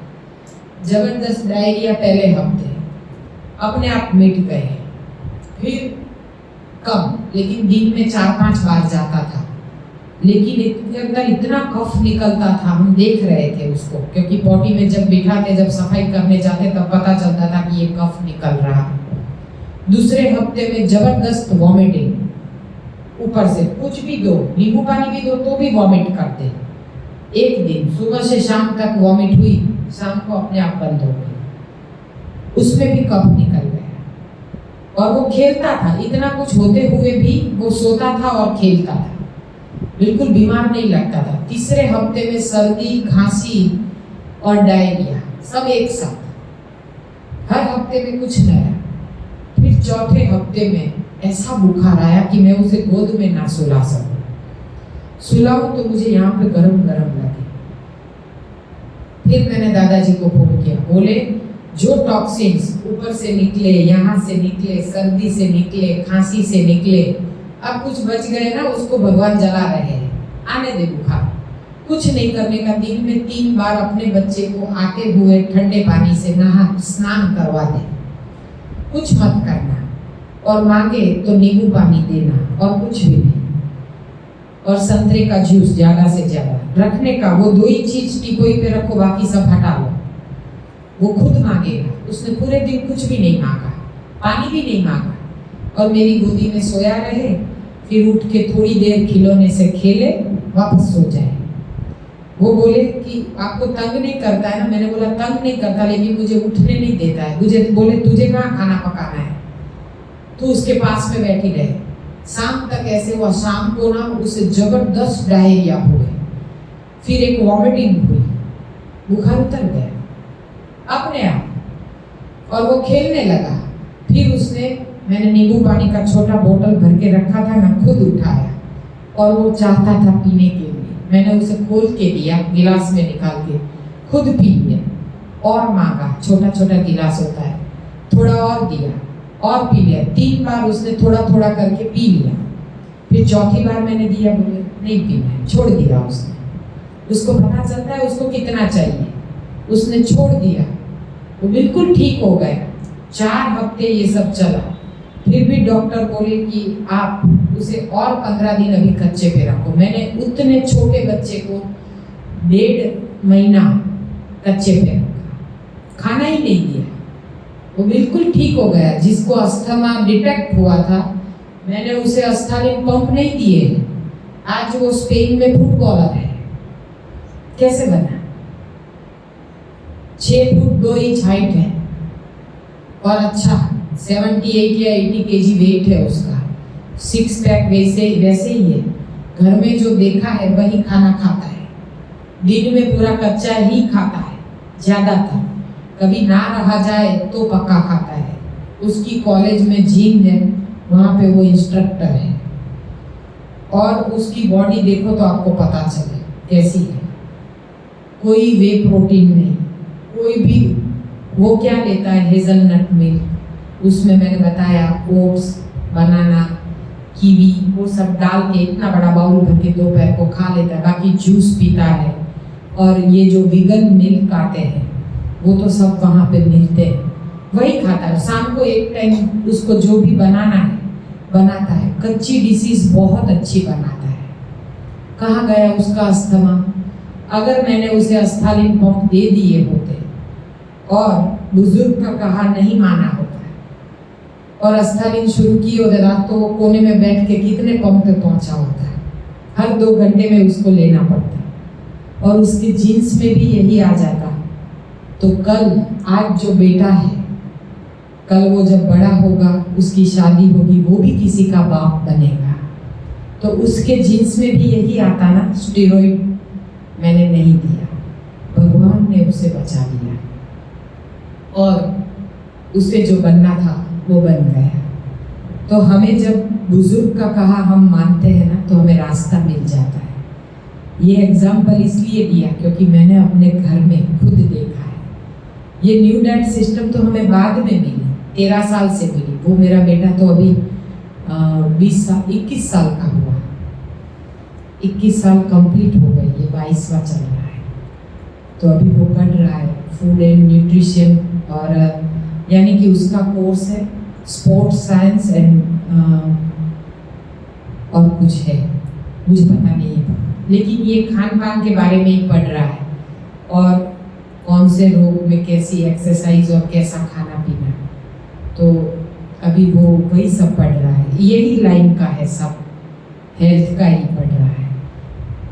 जबरदस्त डायरिया पहले हफ्ते, अपने आप मिट गए। फिर कम, लेकिन दिन में 4-5 बार जाता था, लेकिन इसके अंदर इतना कफ निकलता था, हम देख रहे थे उसको, क्योंकि पॉटी में जब बिठाते, जब सफाई करने जाते तब पता चलता था कि ये कफ निकल रहा है। दूसरे हफ्ते में जबरदस्त वॉमिटिंग, ऊपर से कुछ भी दो, नींबू पानी भी दो तो भी वॉमिट करते। एक दिन सुबह से शाम तक वॉमिट हुई, शाम को अपने आप बंद हो गई, उसमें भी कफ निकल गया। और वो खेलता था, इतना कुछ होते हुए भी वो सोता था और खेलता था, बिल्कुल बीमार नहीं लगता था। तीसरे हफ्ते में सर्दी, खांसी और डायरिया सब एक साथ, हर हफ्ते में कुछ नया। फिर चौथे हफ्ते में ऐसा बुखार आया कि मैं उसे गोद में ना सुला सकूं। सुलाऊं तो मुझे यहाँ पे गरम गरम लगे। फिर मैंने दादाजी को फोन किया, बोले जो टॉक्सिन्स ऊपर से निकले, यहाँ से निकले, सर्दी से निकले, खांसी से निकले, अब कुछ बच गए ना, उसको भगवान जला रहे हैं, आने दे बुखार। कुछ नहीं करने का, दिन में 3 बार अपने बच्चे को आते हुए ठंडे पानी से स्नान करवा दे, कुछ मत करना, और मांगे तो नींबू पानी देना, और कुछ भी नहीं। और संतरे का जूस ज़्यादा से ज़्यादा रखने का, वो 2 ही चीज़ टिकोई पे रखो, बाकी सब हटा लो। वो खुद मांगेगा। उसने पूरे दिन कुछ भी नहीं मांगा, पानी भी नहीं मांगा, और मेरी गोदी में सोया रहे, फिर उठ के थोड़ी देर खिलौने से खेले, वापस सो जाए। वो बोले कि आपको तंग नहीं करता है ना? मैंने बोला तंग नहीं करता, लेकिन मुझे उठने नहीं देता है। मुझे बोले तुझे कहाँ खाना पकाना है, तू उसके पास में बैठी रहे। शाम तक ऐसे हुआ, शाम को ना उसे जबरदस्त डायरिया हुए, फिर एक वॉमिटिंग हुई, बुखार उतर गया अपने आप, और वो खेलने लगा। फिर उसने, मैंने नींबू पानी का छोटा बोतल भर के रखा था ना, खुद उठाया, और वो चाहता था पीने के लिए। मैंने उसे खोल के दिया, गिलास में निकाल के, खुद पी लिया, और मांगा, छोटा छोटा गिलास होता है, थोड़ा और दिया, और पी लिया। 3 बार उसने थोड़ा थोड़ा करके पी लिया। फिर चौथी बार मैंने दिया, बोले नहीं पीना है, छोड़ दिया उसने। उसको पता चलता है उसको कितना चाहिए, उसने छोड़ दिया, वो बिल्कुल ठीक हो गया। 4 हफ्ते ये सब चला। फिर भी डॉक्टर बोले कि आप उसे और 15 दिन अभी कच्चे पे रखो। मैंने उतने छोटे बच्चे को 1.5 महीना कच्चे पे रखा, खाना ही नहीं दिया, वो बिल्कुल ठीक हो गया। जिसको अस्थमा डिटेक्ट हुआ था, मैंने उसे अस्थालिन पंप नहीं दिए, आज वो स्पेन में फुटबॉलर है। कैसे बना? 6 फुट 2 इंच हाइट है, और अच्छा 78 या 80 kg वेट है उसका, 6 पैक वैसे ही है। घर में जो देखा है वही खाना खाता है, दिन में पूरा कच्चा ही खाता है ज़्यादातर, कभी ना रहा जाए तो पक्का खाता है। उसकी कॉलेज में जिम है, वहाँ पे वो इंस्ट्रक्टर है, और उसकी बॉडी देखो तो आपको पता चले कैसी है। कोई वे प्रोटीन नहीं, कोई भी। वो क्या लेता है? हेज़लनट मिल्क, उसमें मैंने बताया ओट्स, बनाना, कीवी, वो सब डाल के इतना बड़ा बाउल भर के दोपहर को खा लेता है। बाकी जूस पीता है, और ये जो विगन मिल्क आते हैं वो तो सब वहाँ पे मिलते हैं, वही खाता है। शाम को एक टाइम उसको जो भी बनाना है बनाता है। कच्ची डिशेस बहुत अच्छी बनाता है। कहाँ गया उसका अस्थमा? अगर मैंने उसे अस्थालिन पंप दे दिए होते और बुजुर्ग का कहा नहीं माना होता है और अस्थालिन शुरू की होते रात, तो वो कोने में बैठ के कितने पंप पे पहुंचा होता है। हर 2 घंटे में उसको लेना पड़ता है, और उसके जीन्स में भी यही आ जाता। तो कल, आज जो बेटा है, कल वो जब बड़ा होगा, उसकी शादी होगी, वो भी किसी का बाप बनेगा, तो उसके जीन्स में भी यही आता ना। स्टेरॉइड मैंने नहीं दिया, भगवान ने उसे बचा लिया, और उसे जो बनना था वो बन गया। तो हमें जब बुजुर्ग का कहा हम मानते हैं ना, तो हमें रास्ता मिल जाता है। ये एग्जाम्पल इसलिए दिया क्योंकि मैंने अपने घर में खुद देखा है। ये न्यू डैड सिस्टम तो हमें बाद में मिली, 13 साल से मिली। वो मेरा बेटा तो अभी 21 साल का हुआ, 21 साल कंप्लीट हो गए, ये 22वां चल रहा है। तो अभी वो पढ़ रहा है फूड एंड न्यूट्रिशन और यानी कि उसका कोर्स है स्पोर्ट्स साइंस एंड और कुछ है, मुझे पता नहीं है, लेकिन ये खान पान के बारे में ही पढ़ रहा है और कौन से रोग में कैसी एक्सरसाइज और कैसा खाना पीना। तो अभी वो वही सब पढ़ रहा है, यही लाइन का है, सब हेल्थ का ही पढ़ रहा है।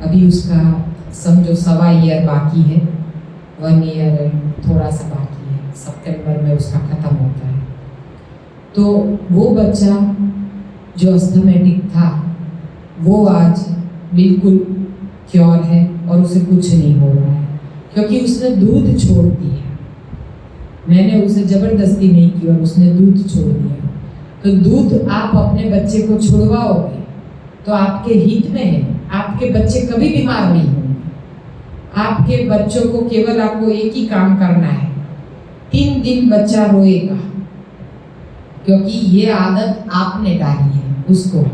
अभी उसका समझो 1.25 ईयर बाकी है, 1 ईयर थोड़ा सा बाकी है, सितंबर में उसका ख़त्म होता है। तो वो बच्चा जो अस्थमेटिक था वो आज बिल्कुल क्योर है और उसे कुछ नहीं हो रहा है, क्योंकि उसने दूध छोड़ दिया। मैंने उसे ज़बरदस्ती नहीं की और उसने दूध छोड़ दिया। तो दूध आप अपने बच्चे को छुड़वाओगे तो आपके हित में है, आपके बच्चे कभी बीमार नहीं होंगे। आपके बच्चों को केवल आपको एक ही काम करना है, 3 दिन बच्चा रोएगा, क्योंकि ये आदत आपने डाली है उसको।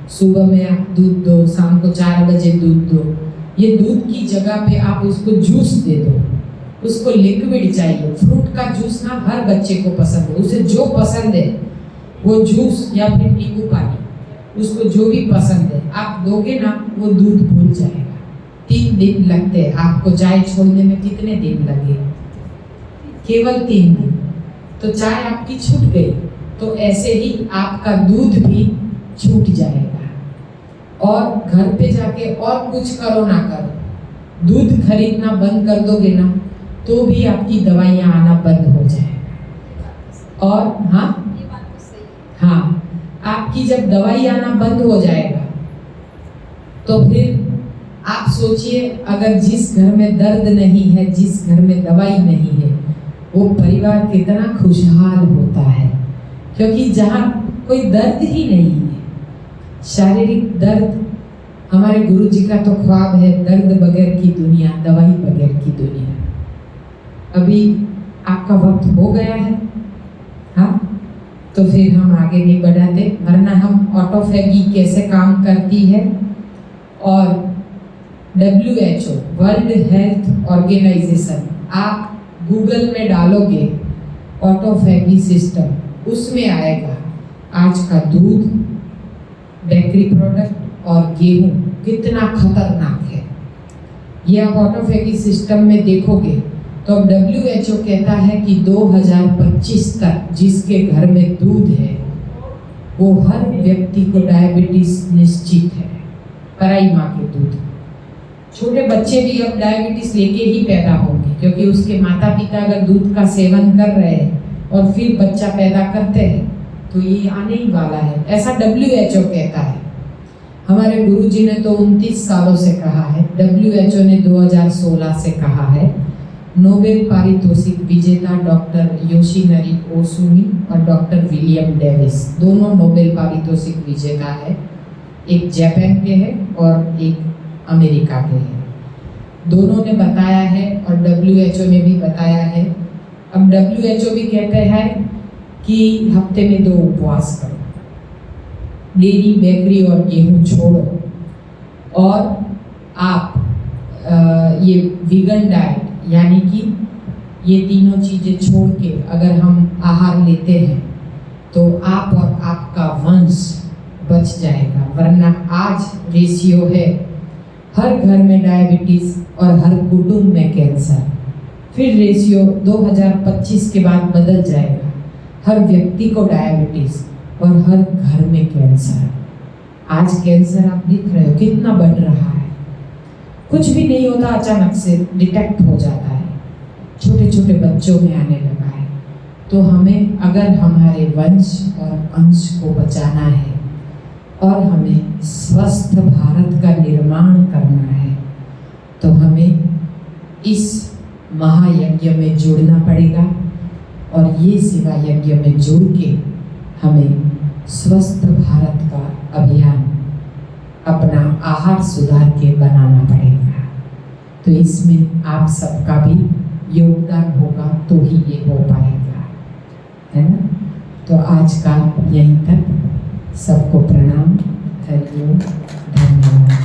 सुबह में आप दूध दो, शाम को 4 बजे दूध दो। ये दूध की जगह पे आप उसको जूस दे दो, उसको लिक्विड चाहिए। फ्रूट का जूस ना हर बच्चे को पसंद है, उसे जो पसंद है वो जूस या फिर नींबू पानी, उसको जो भी पसंद है आप दोगे ना, वो दूध भूल जाएगा। 3 दिन लगते हैं आपको चाय छोड़ने में, कितने दिन लगे? केवल 3 दिन। तो चाय आपकी छूट गई, तो ऐसे ही आपका दूध भी छूट जाएगा। और घर पे जाके और कुछ करो ना करो, दूध खरीदना बंद कर दोगे ना तो भी आपकी दवाइयाँ आना बंद हो जाएगा। और हाँ हाँ, आपकी जब दवाई आना बंद हो जाएगा तो फिर आप सोचिए, अगर जिस घर में दर्द नहीं है, जिस घर में दवाई नहीं है, वो परिवार कितना खुशहाल होता है। क्योंकि जहाँ कोई दर्द ही नहीं है, शारीरिक दर्द, हमारे गुरु जी का तो ख्वाब है दर्द बगैर की दुनिया, दवाई बगैर की दुनिया। अभी आपका वक्त हो गया है, हाँ, तो फिर हम आगे नहीं बढ़ाते, वरना हम ऑटोफेगी कैसे काम करती है और WHO वर्ल्ड हेल्थ ऑर्गेनाइजेशन, आप गूगल में डालोगे ऑटोफेगी सिस्टम, उसमें आएगा आज का दूध, बेकरी प्रोडक्ट और गेहूं कितना खतरनाक है। ये आप ऑटोफेगी सिस्टम में देखोगे तो अब WHO कहता है कि 2025 तक जिसके घर में दूध है वो हर व्यक्ति को डायबिटीज निश्चित है। पराई माँ के दूध, छोटे बच्चे भी अब डायबिटीज लेके ही पैदा होंगे, क्योंकि उसके माता पिता अगर दूध का सेवन कर रहे हैं और फिर बच्चा पैदा करते हैं तो ये आने ही वाला है, ऐसा WHO कहता है। हमारे गुरुजी ने तो 29 सालों से कहा है, WHO ने 2016 से कहा है। नोबेल पारितोषिक विजेता डॉक्टर योशिनरी ओसुमी और डॉक्टर विलियम डेविस, दोनों नोबेल पारितोषिक विजेता है, एक जापान के हैं और एक अमेरिका के हैं। दोनों ने बताया है और WHO ने भी बताया है। अब WHO भी कहते हैं कि हफ्ते में 2 उपवास करो, डेयरी, बेकरी और गेहूं छोड़ो, और आप ये वीगन डाइट यानी कि ये तीनों चीज़ें छोड़ के अगर हम आहार लेते हैं तो आप और आपका वंश बच जाएगा। वरना आज रेशियो है हर घर में डायबिटीज़ और हर कुटुंब में कैंसर, फिर रेशियो 2025 के बाद बदल जाएगा, हर व्यक्ति को डायबिटीज़ और हर घर में कैंसर। आज कैंसर आप देख रहे हो कितना बढ़ रहा है, कुछ भी नहीं होता, अचानक से डिटेक्ट हो जाता है, छोटे छोटे बच्चों में आने लगा है। तो हमें अगर हमारे वंश और अंश को बचाना है और हमें स्वस्थ भारत का निर्माण करना है तो हमें इस महायज्ञ में जुड़ना पड़ेगा, और ये सेवा यज्ञ में जुड़ के हमें स्वस्थ भारत का अभियान अपना आहार सुधार के बनाना पड़ेगा। तो इसमें आप सबका भी योगदान होगा तो ही ये हो पाएगा, है ना। तो आज का यहीं तक, सबको प्रणाम, हरिओम, धन्यवाद।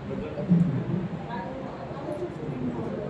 બરોબર